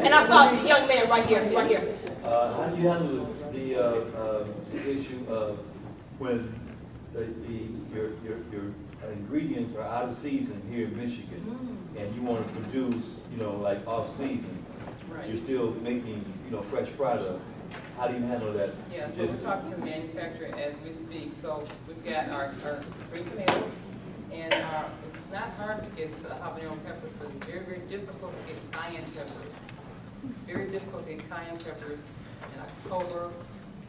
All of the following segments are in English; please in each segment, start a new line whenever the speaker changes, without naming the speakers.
And I saw the young man right here, right here.
How do you handle the issue of when your ingredients are out of season here in Michigan, and you want to produce, like off season, you're still making, fresh product. How do you handle that?
Yeah, so we're talking to the manufacturer as we speak. So we've got our green tomatoes, and it's not hard to get the habanero peppers, but it's very, very difficult to get cayenne peppers. Very difficult to get cayenne peppers in October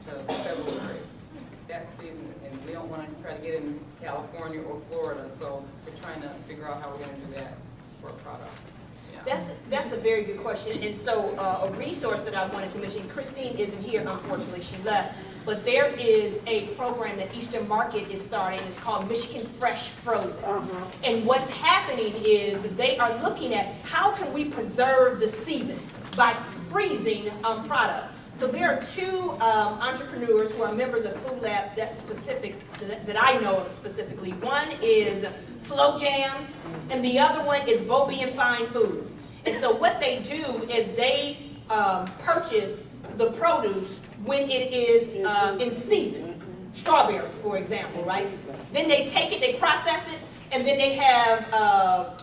to February. That season, and we don't want to try to get in California or Florida, so we're trying to figure out how we're going to do that for a product.
That's a very good question. And so a resource that I wanted to mention, Christine isn't here, unfortunately, she left, but there is a program that Eastern Market is starting. It's called Michigan Fresh Frozen. And what's happening is that they are looking at how can we preserve the season by freezing product. So there are two entrepreneurs who are members of Food Lab that's specific, that I know of specifically. One is Slow Jams, and the other one is Bobby and Fine Foods. And so what they do is they purchase the produce when it is in season. Strawberries, for example, right? Then they take it, they process it, and then they have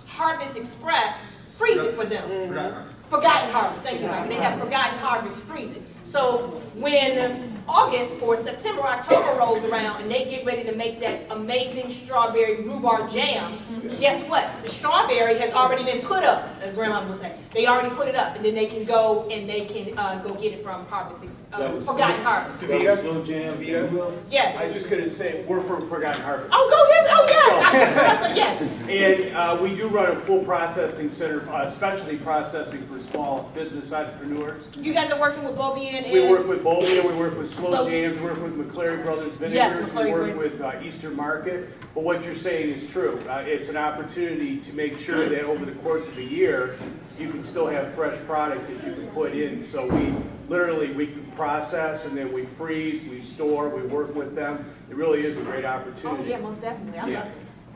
Harvest Express freeze it for them. Forgotten Harvest, thank you, Mike. They have Forgotten Harvest freeze it. So when August or September, October rolls around and they get ready to make that amazing strawberry rhubarb jam, guess what? The strawberry has already been put up, as Grandma would say. They already put it up, and then they can go and they can go get it from Forgotten Harvest.
Slow Jam.
Yes.
I was just going to say, we're from Forgotten Harvest.
Oh, go this. Oh, yes. Yes.
And we do run a full processing center, specialty processing for small business entrepreneurs.
You guys are working with Bobby and
We work with Bobby, we work with Slow Jams, we work with McClary Brothers Vinegars,
Yes,
we work with Eastern Market. But what you're saying is true. It's an opportunity to make sure that over the course of a year, you can still have fresh product that you can put in. So we can process, and then we freeze, we store, we work with them. It really is a great opportunity.
Oh yeah, most definitely. I love it.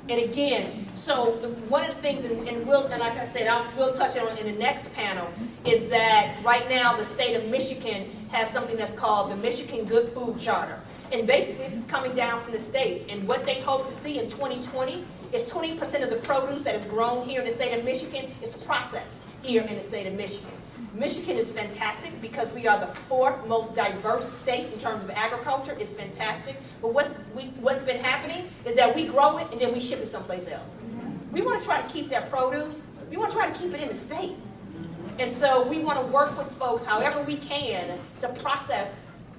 And again, so one of the things, and like I said, we'll touch on in the next panel, is that right now the state of Michigan has something that's called the Michigan Good Food Charter. And basically this is coming down from the state. And what they hope to see in 2020 is 20% of the produce that is grown here in the state of Michigan is processed here in the state of Michigan. Michigan is fantastic because we are the fourth most diverse state in terms of agriculture. It's fantastic. But what's been happening is that we grow it and then we ship it someplace else. We want to try to keep that produce. We want to try to keep it in the state. And so we want to work with folks however we can to process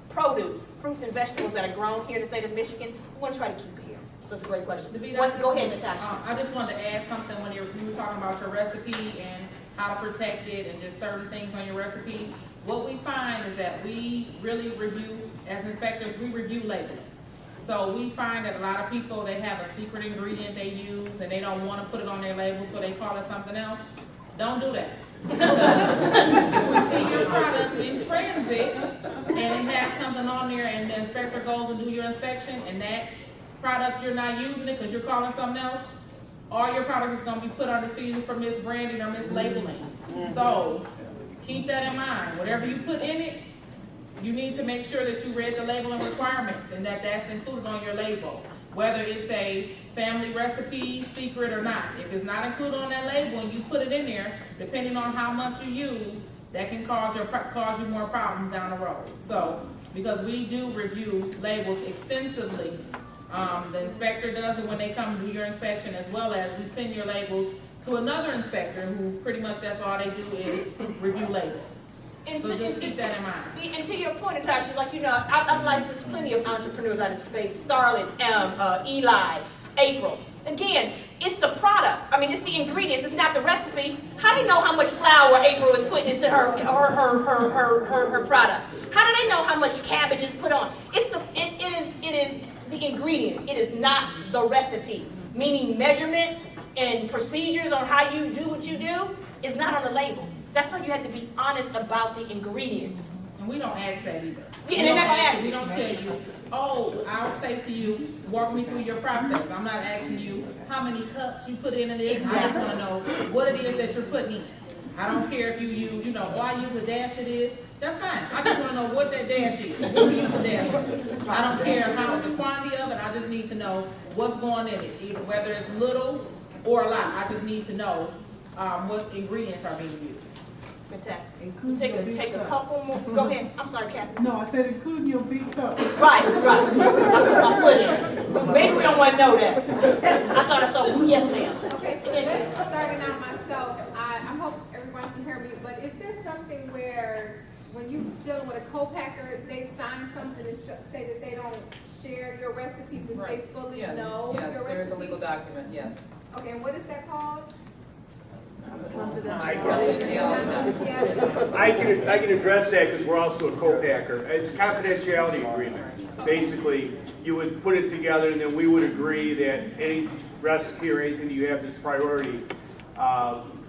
produce, fruits and vegetables that are grown here in the state of Michigan. We want to try to keep it here. So it's a great question. Go ahead, Natasha.
I just wanted to add something when you were talking about your recipe and how to protect it and just certain things on your recipe. What we find is that we really review, as inspectors, we review labeling. So we find that a lot of people, they have a secret ingredient they use and they don't want to put it on their label, so they call it something else. Don't do that. If we see your product in transit and it has something on there and the inspector goes and do your inspection and that product you're not using it because you're calling something else, all your product is going to be put under season for misbranding or mislabeling. So keep that in mind. Whatever you put in it, you need to make sure that you read the labeling requirements and that that's included on your label. Whether it's a family recipe, secret or not. If it's not included on that label and you put it in there, depending on how much you use, that can cause you more problems down the road. So, because we do review labels extensively, the inspector does it when they come do your inspection, as well as we send your labels to another inspector who pretty much that's all they do is review labels.
And
so just keep that in mind.
And to your point, Natasha, I've licensed plenty of entrepreneurs out of space. Starlet, Eli, April. Again, it's the product. I mean, it's the ingredients. It's not the recipe. How do they know how much flour April is putting into her product? How do they know how much cabbage is put on? It is the ingredients. It is not the recipe. Meaning measurements and procedures on how you do what you do is not on the label. That's why you have to be honest about the ingredients.
And we don't ask that either.
Yeah, they're not gonna ask.
We don't tell you, oh, I'll say to you, walk me through your process. I'm not asking you how many cups you put in this.
Exactly.
I just want to know what it is that you're putting in. I don't care if you use, oh, I use a dash of this, that's fine. I just wanna know what that dash is, what you use the dash for. I don't care how the quantity of it, I just need to know what's going in it, either whether it's little or a lot. I just need to know what ingredients are being used.
Fantastic. Take a couple more. Go ahead. I'm sorry, Kathy.
No, I said including your big toe.
Right. I put my foot in. Maybe we don't want to know that. I thought I saw. Yes, ma'am.
Okay, so just starting out myself, I hope everyone can hear me, but is there something where when you're dealing with a co-packer, they sign something to say that they don't share your recipes, that they fully know your recipe?
Yes, there is a legal document, yes.
Okay, and what is that called?
I can address that because we're also a co-packer. It's a confidentiality agreement. Basically, you would put it together and then we would agree that any recipe or anything you have that's priority,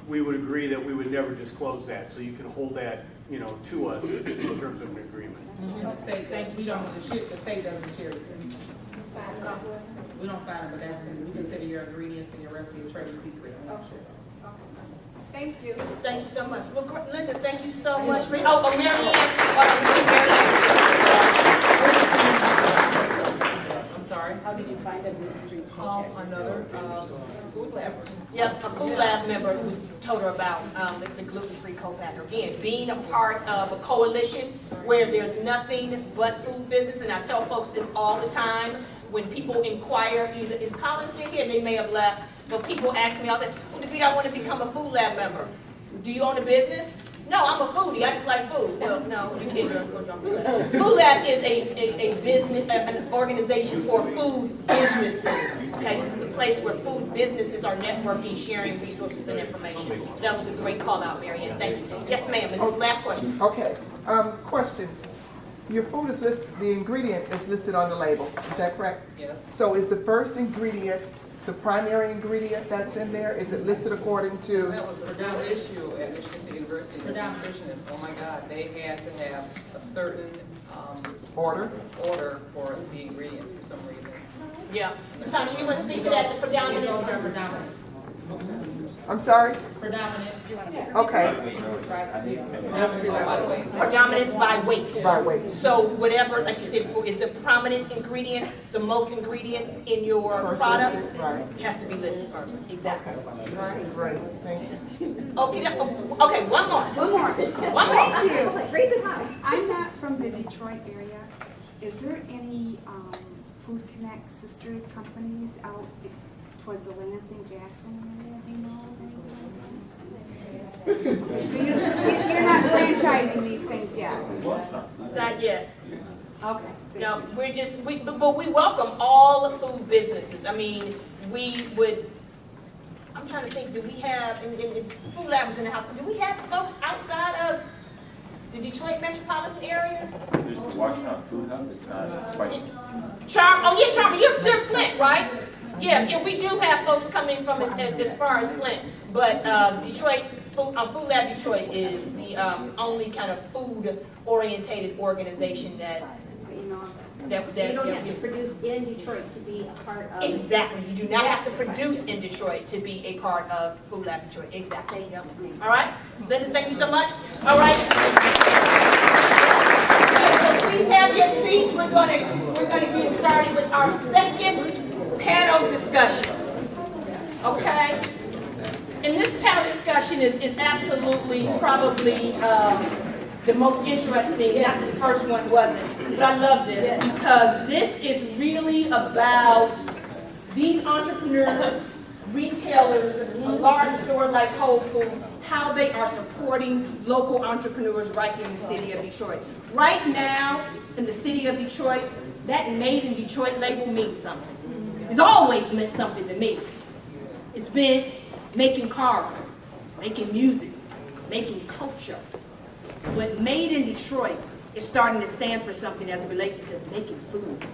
we would agree that we would never disclose that. So you can hold that, to us in terms of an agreement.
The state, we don't, the state doesn't share it. We don't sign it, but that's, we consider your ingredients and your recipe a trade secret.
Okay. Thank you.
Thank you so much. Well, Linda, thank you so much. Mary Ann.
I'm sorry?
How did you find a gluten-free
Another food lab.
Yep, a food lab member who told her about the gluten-free co-packer. Again, being a part of a coalition where there's nothing but food business, and I tell folks this all the time, when people inquire, either is Colin still here? They may have left, but people ask me, I'll say, well, if you don't want to become a food lab member, do you own a business? No, I'm a foodie, I just like food. Well, no, you can't go jump food lab. Food lab is a business, an organization for food businesses. Okay, this is a place where food businesses are networking, sharing resources and information. So that was a great call out, Mary Ann, thank you. Yes, ma'am, and this is the last question.
Okay, question. Your food is listed, the ingredient is listed on the label, is that correct?
Yes.
So is the first ingredient the primary ingredient that's in there? Is it listed according to?
That was a real issue at Michigan State University. The nutritionists, oh my God, they had to have a certain
Order
for the ingredients for some reason.
Yeah. Tasha, you want to speak to that, the predominance?
I'm sorry?
Predominant.
Okay.
Predominance by weight.
By weight.
So whatever, like you said before, is the prominent ingredient, the most ingredient in your
First
product?
listed, right.
Has to be listed first, exactly.
Right. Great, thank you.
Okay, okay, one more.
One more.
One more.
Raise it high. I'm not from the Detroit area. Is there any Food Connect sister companies out towards the Lansing, Jackson area? Do you know of anything? So you're not franchising these things yet?
Not yet.
Okay.
No, but we welcome all the food businesses. I mean, we would, I'm trying to think, do we have, in Food Lab was in the house, do we have folks outside of the Detroit metropolitan area?
There's the Washington Food Hub, it's not quite.
Charm, you're Flint, right? Yeah, we do have folks coming from as far as Flint, but Detroit, Food Lab Detroit is the only kind of food-orientated organization that.
You don't have to produce in Detroit to be a part of.
Exactly, you do not have to produce in Detroit to be a part of Food Lab Detroit, exactly. Yep. All right, Linda, thank you so much. All right. So please have your seats. We're gonna get started with our second panel discussion. Okay? And this panel discussion is absolutely probably the most interesting. That's the first one, wasn't. But I love this because this is really about these entrepreneurs, retailers, a large store like Whole Foods, how they are supporting local entrepreneurs right here in the city of Detroit. Right now, in the city of Detroit, that Made in Detroit label means something. It's always meant something to me. It's been making cars, making music, making culture. But Made in Detroit is starting to stand for something as it relates to making food.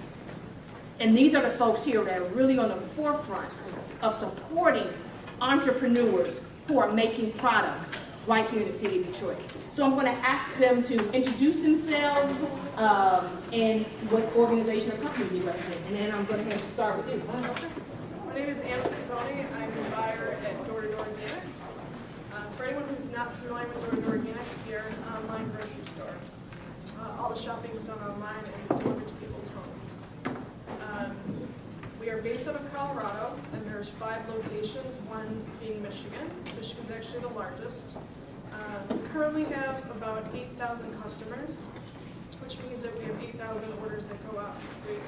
And these are the folks here that are really on the forefront of supporting entrepreneurs who are making products right here in the city of Detroit. So I'm going to ask them to introduce themselves and what organization or company they represent. And then I'm going to have to start with you.
My name is Anna Saboni. I'm the buyer at Door to Door Organics. For anyone who's
not familiar with Door Organics, we are an online grocery store. All the shopping is done online and delivered to people's homes. We are based out of Colorado, and there's 5 locations, one being Michigan. Michigan's actually the largest. We currently have about 8,000 customers, which means that we have 8,000 orders that go out each week.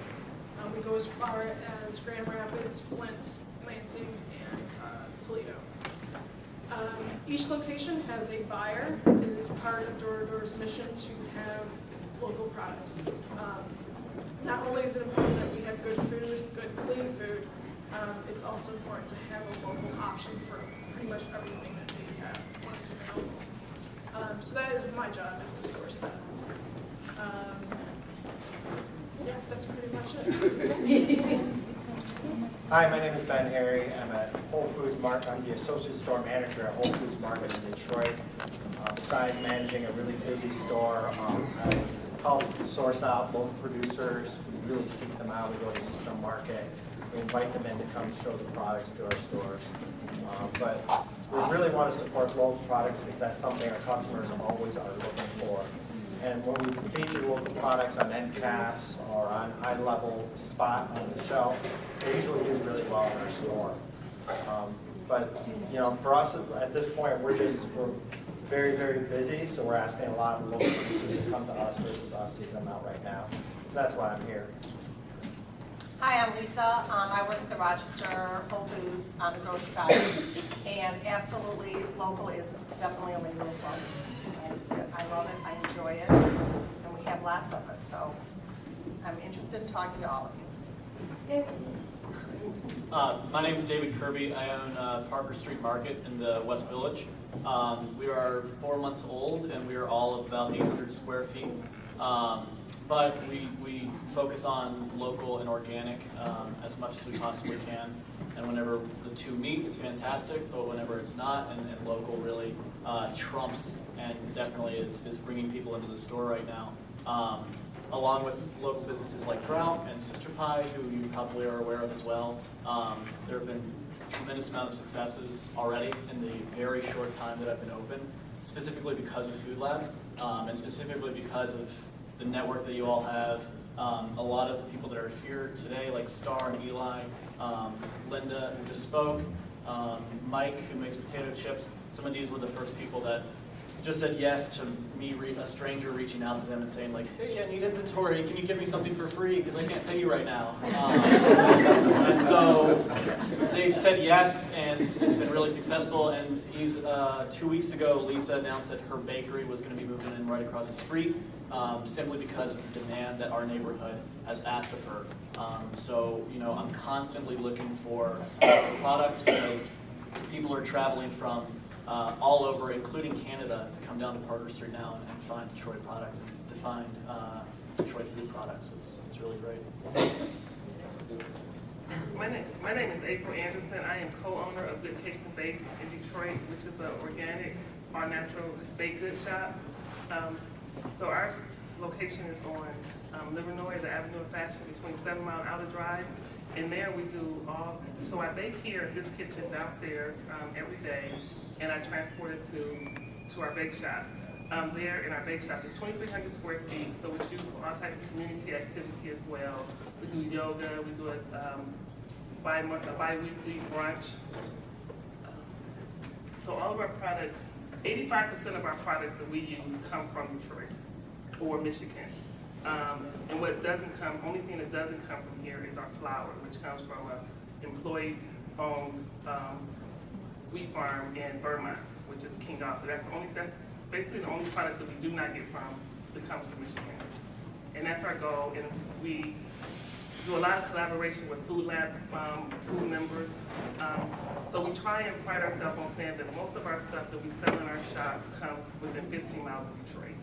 We go as far as Grand Rapids, Flint, Lansing, and Toledo. Each location has a buyer. It is part of Door-to-Door's mission to have local products. Not only is it important that we have good food, good clean food, it's also important to have a local option for pretty much everything that we have when it's available. So that is my job, is to source that. Yeah, that's pretty much it.
Hi, my name is Ben Harry. I'm at Whole Foods Market. I'm the associate store manager at Whole Foods Market in Detroit. Besides managing a really busy store, I help source out local producers. We really seek them out. We go to Eastern Market. We invite them in to come show the products to our stores. But we really want to support local products because that's something our customers always are looking for. And when we feature local products on end caps or on eye-level spot on the shelf, they usually do really well in our store. But you know, for us at this point, we're very, very busy, so we're asking a lot of local producers to come to us versus us seeking them out right now. So that's why I'm here.
Hi, I'm Lisa. I work at the Rochester Whole Foods on the grocery side, and absolutely local is definitely a leader of love. And I love it, I enjoy it, and we have lots of it. So I'm interested in talking to all of you.
My name is David Kirby. I own Parker Street Market in the West Village. We are 4 months old, and we are all of about 800 square feet. But we focus on local and organic as much as we possibly can. And whenever the two meet, it's fantastic. But whenever it's not, and local really trumps and definitely is bringing people into the store right now. Along with local businesses like Trout and Sister Pie, who you probably are aware of as well. There have been a tremendous amount of successes already in the very short time that I've been open, specifically because of Food Lab, and specifically because of the network that you all have. A lot of the people that are here today, like Star and Eli, Linda, who just spoke, Mike, who makes potato chips, some of these were the first people that just said yes to me, a stranger reaching out to them and saying like, hey, I need inventory, can you give me something for free, because I can't pay you right now. And so they've said yes, and it's been really successful. And 2 weeks ago, Lisa announced that her bakery was going to be moving in right across the street, simply because of the demand that our neighborhood has asked of her. So, you know, I'm constantly looking for products because people are traveling from all over, including Canada, to come down to Parker Street now and find Detroit products and to find Detroit food products. It's really great.
My name is April Anderson. I am co-owner of Good Cakes and Bakes in Detroit, which is an organic, all natural baked goods shop. So our location is on Livernois, the Avenue of Fashion, between 7 Mile and Outer Drive. And there we do so I bake here in this kitchen downstairs every day, and I transport it to our bake shop. There in our bake shop is 2,300 square feet, so it's used for all types of community activity as well. We do yoga, we do a bi-weekly brunch. So all of our products, 85% of our products that we use come from Detroit or Michigan. And only thing that doesn't come from here is our flour, which comes from an employee-owned wheat farm in Vermont, which is King Arthur. That's basically the only product that we do not get from that comes from Michigan. And that's our goal, and we do a lot of collaboration with Food Lab crew members. So we try and pride ourselves on saying that most of our stuff that we sell in our shop comes within 15 miles of Detroit.